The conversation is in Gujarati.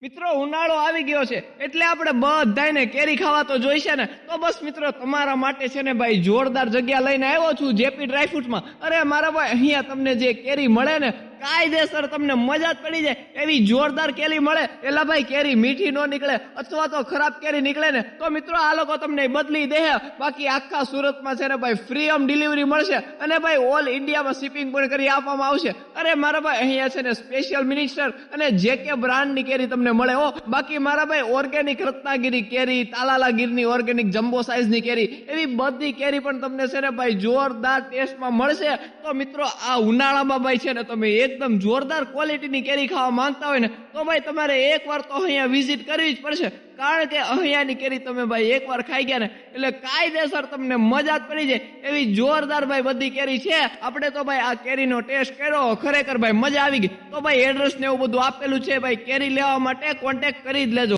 મિત્રો ઉનાળો આવી ગયો છે એટલે આપણે બધાને કેરી ખાવા તો જોઈશે ને. તો બસ મિત્રો તમારા માટે છે ને ભાઈ જોરદાર જગ્યા લઈને આવ્યો છું જેપી ડ્રાયફ્રૂટમાં. અરે મારા ભાઈ અહીંયા તમને જે કેરી મળે ને કાયદેસર તમને મજા જ પડી જાય એવી જોરદાર કેરી મળે. એલા ભાઈ કેરી મીઠી નો નીકળે અથવા તો ખરાબ કેરી નીકળે ને તો મિત્રો આ લોકો તમને બદલી દે. બાકી આખા સુરતમાં છે ને ભાઈ ફ્રી હોમ ડિલિવરી મળશે અને ભાઈ ઓલ ઇન્ડિયામાં શિપિંગ પણ કરી આપવામાં આવશે. અરે મારા ભાઈ અહીંયા છે ને સ્પેશિયલ મિનિસ્ટર અને જેકે બ્રાન્ડની કેરી તમને મળે. બાકી મારા ભાઈ ઓર્ગેનિક રત્નાગીરી કેરી, તાલાલા ગીરની ઓર્ગેનિક જમ્બો સાઈઝની કેરી, એવી બધી કેરી પણ તમને છે ને ભાઈ જોરદાર ટેસ્ટમાં મળશે. તો મિત્રો આ ઉનાળામાં ભાઈ છે ને તમે એકદમ જોરદાર ક્વોલિટીની કેરી ખાવા માંગતા હોય ને તો ભાઈ તમારે એકવાર તો અહીંયા વિઝિટ કરવી જ પડશે. કારણ કે અહીંયાની કેરી તમે ભાઈ એકવાર ખાઈ ગયા ને એટલે કાયદેસર તમને મજા જ પડી જાય એવી જોરદાર ભાઈ બધી કેરી છે. આપણે તો ભાઈ આ કેરીનો ટેસ્ટ કર્યો, ખરેખર ભાઈ મજા આવી ગઈ. તો ભાઈ એડ્રેસ ને એવું બધું આપેલું છે ભાઈ, કેરી લેવા માટે કોન્ટેક્ટ કરી જ લેજો.